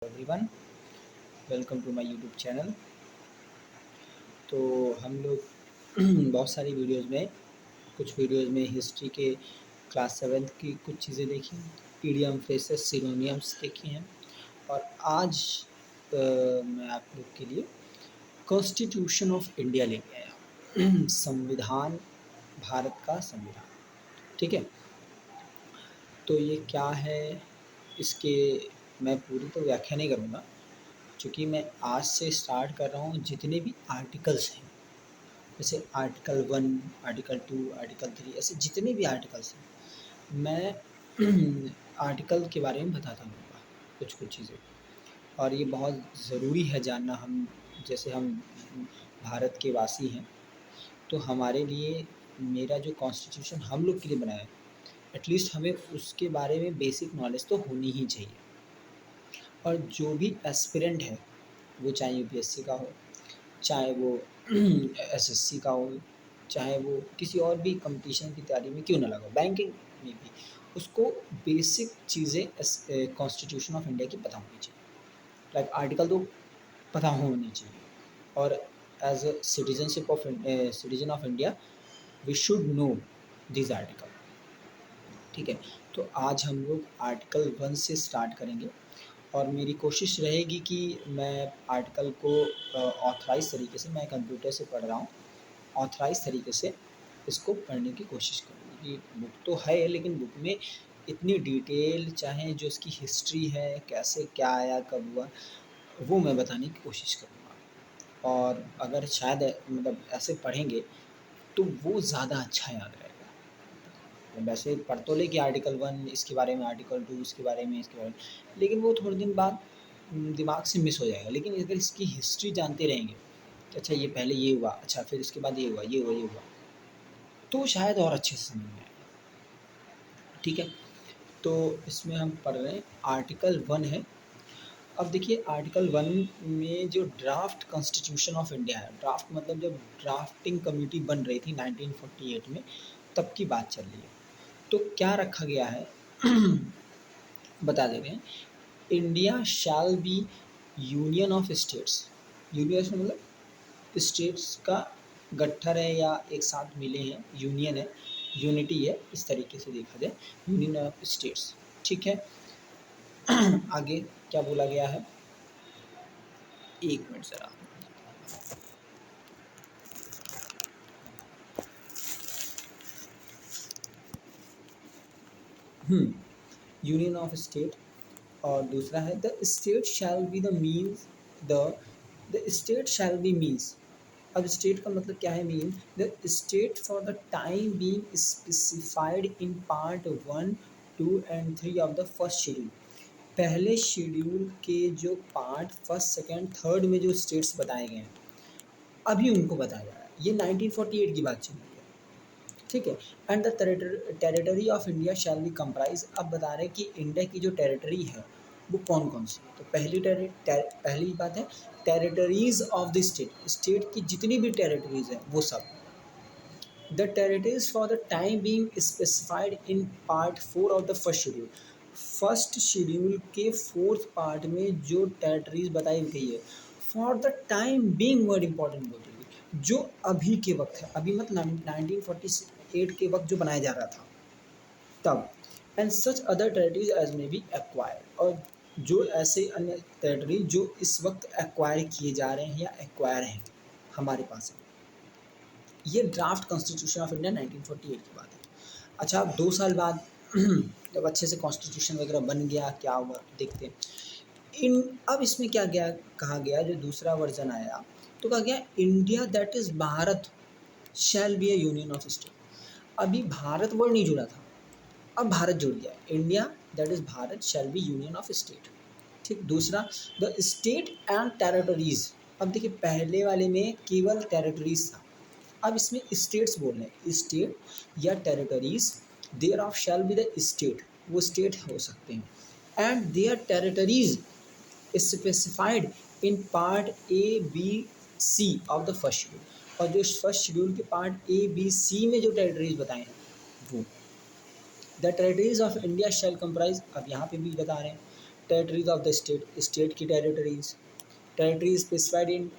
Everyone, welcome to my YouTube channel. तो हम लोग बहुत सारी वीडियोस में कुछ वीडियोस में हिस्ट्री के क्लास सेवेंथ की कुछ चीज़ें देखी, ईडियम फ्रेसेस सिनोनियम्स देखे हैं। और आज मैं आप लोग के लिए कॉन्स्टिट्यूशन ऑफ इंडिया लेके आया संविधान, भारत का संविधान। ठीक है, तो ये क्या है, इसके मैं पूरी तो व्याख्या नहीं करूँगा, क्योंकि मैं आज से स्टार्ट कर रहा हूँ। जितने भी आर्टिकल्स हैं, जैसे आर्टिकल 1, आर्टिकल 2, आर्टिकल 3, ऐसे जितने भी आर्टिकल्स हैं, मैं आर्टिकल के बारे में बताता रहूँगा कुछ चीज़ें। और ये बहुत ज़रूरी है जानना। हम जैसे हम भारत के वासी हैं, तो हमारे लिए मेरा जो कॉन्स्टिट्यूशन हम लोग के लिए बनाया है, एटलीस्ट हमें उसके बारे में बेसिक नॉलेज तो होनी ही चाहिए। और जो भी एस्पिरेंट है, वो चाहे यूपीएससी का हो, चाहे वो एसएससी का हो, चाहे वो किसी और भी कंपटीशन की तैयारी में क्यों ना लगा, बैंकिंग में भी, उसको बेसिक चीज़ें कॉन्स्टिट्यूशन ऑफ इंडिया की पता होनी चाहिए। लाइक आर्टिकल तो पता होनी चाहिए। और as a citizen of India we should know this article. ठीक है, तो आज हम लोग आर्टिकल 1 से स्टार्ट करेंगे। और मेरी कोशिश रहेगी कि मैं आर्टिकल को ऑथराइज़ तरीके से, मैं कंप्यूटर से पढ़ रहा हूँ, ऑथराइज़ तरीके से इसको पढ़ने की कोशिश करूँगी। कि बुक तो है, लेकिन बुक में इतनी डिटेल, चाहे जो इसकी हिस्ट्री है, कैसे क्या आया, कब हुआ, वो मैं बताने की कोशिश करूँगा। और अगर शायद मतलब ऐसे पढ़ेंगे तो वो ज़्यादा अच्छा याद रहेगा। वैसे पढ़ तो ले कि आर्टिकल 1 इसके बारे में, आर्टिकल 2 इसके बारे में, इसके बारे में, लेकिन वो थोड़े दिन बाद दिमाग से मिस हो जाएगा। लेकिन अगर इसकी हिस्ट्री जानते रहेंगे कि अच्छा ये पहले ये हुआ, अच्छा फिर इसके बाद ये हुआ, ये हुआ, ये हुआ, तो शायद और अच्छे से समझ में आएगा। ठीक है, तो इसमें हम पढ़ रहे हैं आर्टिकल 1 है। अब देखिए आर्टिकल 1 में जो ड्राफ्ट कॉन्स्टिट्यूशन ऑफ इंडिया है, ड्राफ्ट मतलब जब ड्राफ्टिंग कमेटी बन रही थी 1948 में, तब की बात चल रही है। तो क्या रखा गया है बता देते हैं। India shall be union of states. Union मतलब स्टेट्स का गट्ठर है या एक साथ मिले हैं, यूनियन है, यूनिटी है, इस तरीके से देखा जाए, यूनियन ऑफ स्टेट्स। ठीक है, आगे क्या बोला गया है, एक मिनट ज़रा। यूनियन ऑफ स्टेट, और दूसरा है the state shall be the means, the state shall be means. अब स्टेट का मतलब क्या है, mean the state for the time being specified in part 1, 2 and 3 of the first schedule. पहले शेड्यूल के जो पार्ट फर्स्ट, सेकेंड, थर्ड में जो स्टेट्स बताए गए हैं, अभी उनको बताया जा रहा है। ये 1948 की बात चल रही है। ठीक है, and the territory of India shall B comprise. अब बता रहे हैं कि इंडिया की जो टेरिटरी है वो कौन कौन सी है। तो पहली बात है territories of the state, state की जितनी भी टेरिटरीज हैं वो सब। The territories for the time being specified in part 4 of the first schedule. First schedule के फोर्थ पार्ट में जो टेरिटरीज बताई गई है, for the time being word important बोलते हैं, जो अभी के वक्त है, अभी मतलब 1948 के वक्त जो बनाया जा रहा था तब। And such other territories as may be acquired, और जो ऐसे अन्य टेरिटरी जो इस वक्त एक्वायर किए जा रहे हैं या एक्वायर हैं हमारे पास है। ये ड्राफ्ट कॉन्स्टिट्यूशन ऑफ इंडिया 1948 की बात है। अच्छा, अब 2 साल बाद जब अच्छे से कॉन्स्टिट्यूशन वगैरह बन गया, क्या हुआ देखते हैं। अब इसमें क्या गया, कहा गया, जो दूसरा वर्जन आया तो कहा गया India that is Bharat shall be a union of state. अभी भारत वर्ड नहीं जुड़ा था, अब भारत जुड़ गया। India that is Bharat shall be union of state. ठीक, दूसरा द स्टेट एंड टेरिटरीज। अब देखिए पहले वाले में केवल टेरिटरीज था, अब इसमें स्टेट्स बोल रहे हैं, स्टेट या territories, thereof shall be the state, वो स्टेट हो सकते हैं, and their territories specified in part A B C of the first schedule. और जो फर्स्ट शेड्यूल के पार्ट ए बी सी में जो टेरिटरीज बताए हैं वो the territories of India shall comprise. अब यहाँ पे भी बता रहे हैं territories of the state, state की territory specified in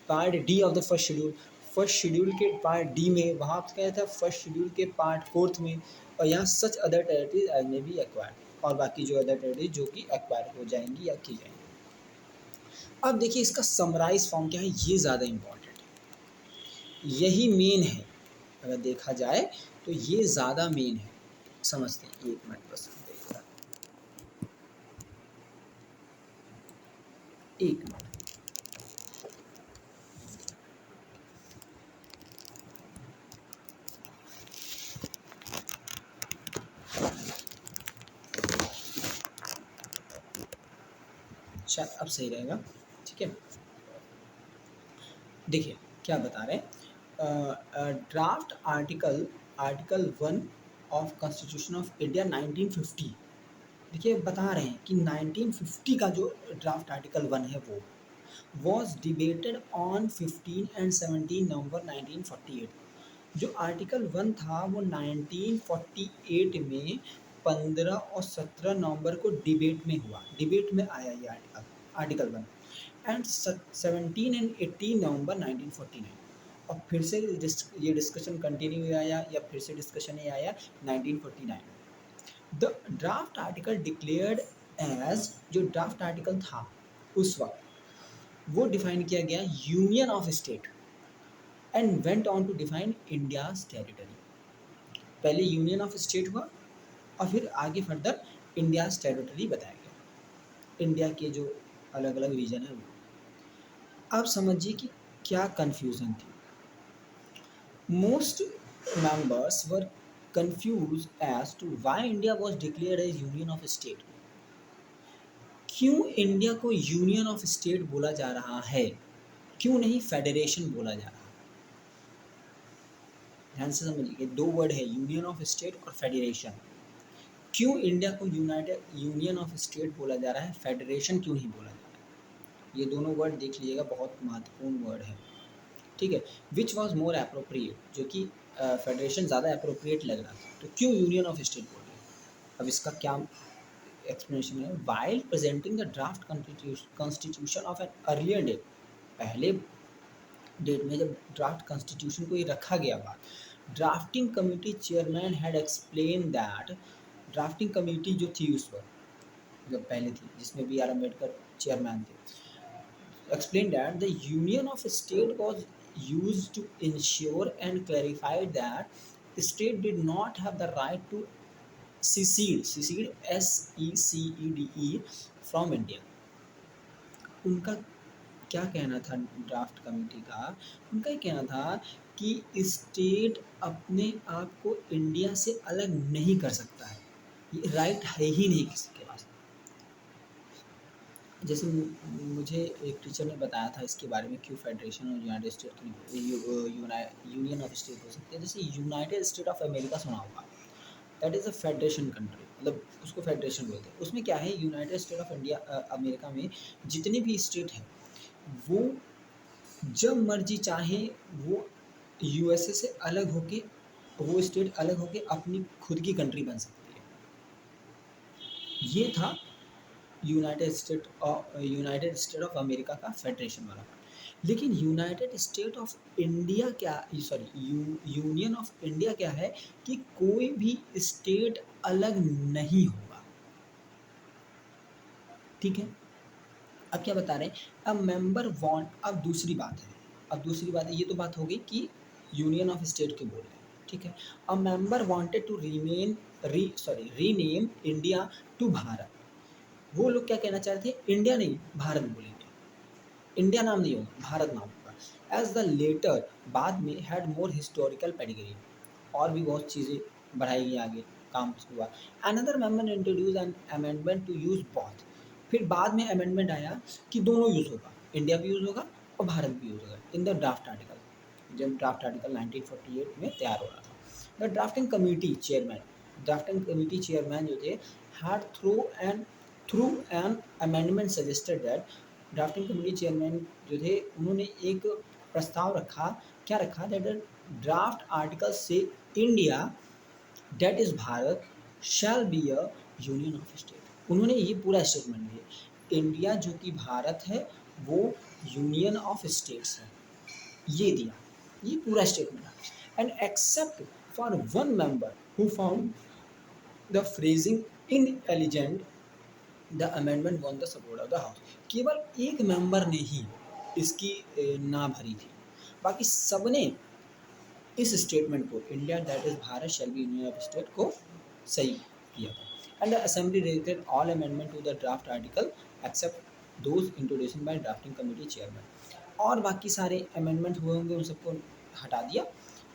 part D of the first schedule. First schedule के पार्ट डी में, वहाँ क्या था, फर्स्ट शेड्यूल के पार्ट फोर्थ में। और यहाँ such other territories as may be acquired, और बाकी जो अदर टेरिटरीज जो कि एक्वायर हो जाएंगी या की जाएंगी। अब देखिए इसका समराइज फॉर्म क्या है, ये ज़्यादा इम्पॉर्टेंट है, यही मेन है। अगर देखा जाए तो ये ज़्यादा मेन है, समझते हैं। एक मिनट बस, एक मिनट। शायद अब सही रहेगा, ठीक है। देखिए क्या बता रहे हैं, draft article 1 of constitution of India 1950। देखिए बता रहे हैं कि 1950 का जो ड्राफ्ट आर्टिकल 1 है वो वॉज डिबेटेड ऑन 15 एंड 17 नवंबर 1948। जो आर्टिकल 1 था वो 1948 में 15 और 17 नवंबर को डिबेट में हुआ, डिबेट में आया ये आर्टिकल 1, एंड 17 एंड 18 नवंबर 1949। और फिर से ये डिस्कशन कंटिन्यू आया, या फिर से डिस्कशन ये आया 1949। The draft article declared as, जो ड्राफ्ट आर्टिकल था उस वक्त वो डिफाइन किया गया union of state and went on to define India's territory. पहले यूनियन ऑफ स्टेट हुआ और फिर आगे फर्दर इंडियाज टेरिटरी बताया गया, इंडिया के जो अलग अलग रीजन है वो। अब समझिए कि क्या कन्फ्यूज़न थी। Most members were confused as to why India was declared as union of state। क्यों इंडिया को यूनियन ऑफ स्टेट बोला जा रहा है, क्यों नहीं फेडरेशन बोला जा रहा है। ध्यान से समझिए, दो वर्ड है, यूनियन ऑफ स्टेट और फेडरेशन। क्यों इंडिया को यूनियन ऑफ स्टेट बोला जा रहा है, फेडरेशन क्यों नहीं बोला जा रहा है। ये दोनों वर्ड देख लीजिएगा, बहुत महत्वपूर्ण वर्ड है, ठीक है। विच वॉज मोर अप्रोप्रिएट, जो कि फेडरेशन ज़्यादा अप्रोप्रिएट लग रहा था, तो क्यों यूनियन ऑफ स्टेट बोल रहे हैं। अब इसका क्या एक्सप्लेनेशन है। While presenting the draft constitution of an earlier date, पहले डेट में जब ड्राफ्ट कॉन्स्टिट्यूशन को ये रखा गया था, drafting committee chairman had explain that, drafting committee जो थी उस वक्त जब पहले थी, जिसमें बी आर अम्बेडकर चेयरमैन थे, explained that the union of state was used to ensure and clarify that the state did not have the right to secede SECEDE from India। उनका क्या कहना था ड्राफ्ट कमेटी का, उनका ये कहना था कि स्टेट अपने आप को इंडिया से अलग नहीं कर सकता है, ये राइट है ही नहीं किसी के पास। जैसे मुझे एक टीचर ने बताया था इसके बारे में, क्यों फेडरेशन और United state union of state हो सकते हैं। जैसे यूनाइटेड स्टेट ऑफ अमेरिका सुना होगा, that is a federation country, मतलब उसको फेडरेशन बोलते हैं। उसमें क्या है, United state of India America में जितने भी स्टेट हैं वो जब मर्जी चाहे वो यूएसए से अलग होके, वो स्टेट अलग होके अपनी खुद की कंट्री बन सकती है। ये था यूनाइटेड स्टेट ऑफ अमेरिका का फेडरेशन वाला पार्ट। लेकिन यूनाइटेड स्टेट ऑफ इंडिया क्या, सॉरी यूनियन ऑफ इंडिया क्या है कि कोई भी स्टेट अलग नहीं होगा, ठीक है। अब क्या बता रहे हैं, अब मेंबर वांट, अब दूसरी बात है, ये तो बात हो गई कि यूनियन ऑफ स्टेट के बोल रहे हैं, ठीक है। A member wanted to rename India to Bharat. वो लोग क्या कहना चाहते थे, इंडिया नहीं भारत बोलेंगे, इंडिया नाम नहीं होगा, भारत नाम होगा। एज द लेटर, बाद में, हैड मोर हिस्टोरिकल पेडिग्री, और भी बहुत चीज़ें बढ़ाई गई आगे, काम हुआ। Another member introduce an amendment to use both. फिर बाद में अमेंडमेंट आया कि दोनों यूज़ होगा, इंडिया भी यूज़ होगा और भारत भी यूज़ होगा, इन द ड्राफ्ट आर्टिकल, जब ड्राफ्ट आर्टिकल 1948 में तैयार हो रहा था। द ड्राफ्टिंग कमेटी चेयरमैन जो थे, had through an amendment suggested that, drafting committee chairman जो थे उन्होंने एक प्रस्ताव रखा, क्या रखा, दैट ड्राफ्ट आर्टिकल से India, that is Bharat, shall be a union of state. उन्होंने ये पूरा स्टेटमेंट दिया, इंडिया जो कि भारत है वो यूनियन ऑफ स्टेट्स है, ये दिया, ये पूरा स्टेटमेंट है। And except for one member who found the phrasing inelegant the amendment won the support of the house. केवल एक मेंबर ने ही इसकी ना भरी थी, बाकी सबने इस स्टेटमेंट को, India that is Bharat shall be union of state को सही किया था। And the assembly rejected all amendment to the draft article except those introduced by drafting committee chairman. और बाकी सारे अमेंडमेंट हुए होंगे उन सबको हटा दिया,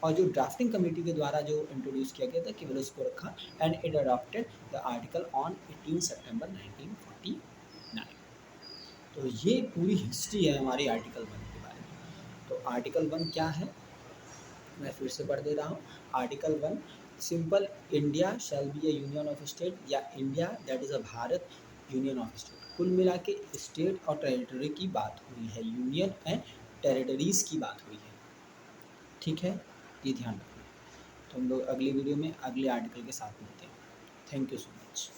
और जो ड्राफ्टिंग कमेटी के द्वारा जो इंट्रोड्यूस किया गया था केवल उसको रखा। And it adopted the article on 18 सितंबर 1949। तो ये पूरी हिस्ट्री है हमारी आर्टिकल 1 के बारे में। तो आर्टिकल 1 क्या है, मैं फिर से पढ़ दे रहा हूँ। Article 1 simple, India shall be a union of state, या India that is a Bharat union of state. कुल मिला के स्टेट और टेरिटरी की बात हुई है, यूनियन एंड टेरिटरीज़ की बात हुई है, ठीक है, ये ध्यान रखना। तो हम लोग अगली वीडियो में अगले आर्टिकल के साथ मिलते हैं। Thank you so much.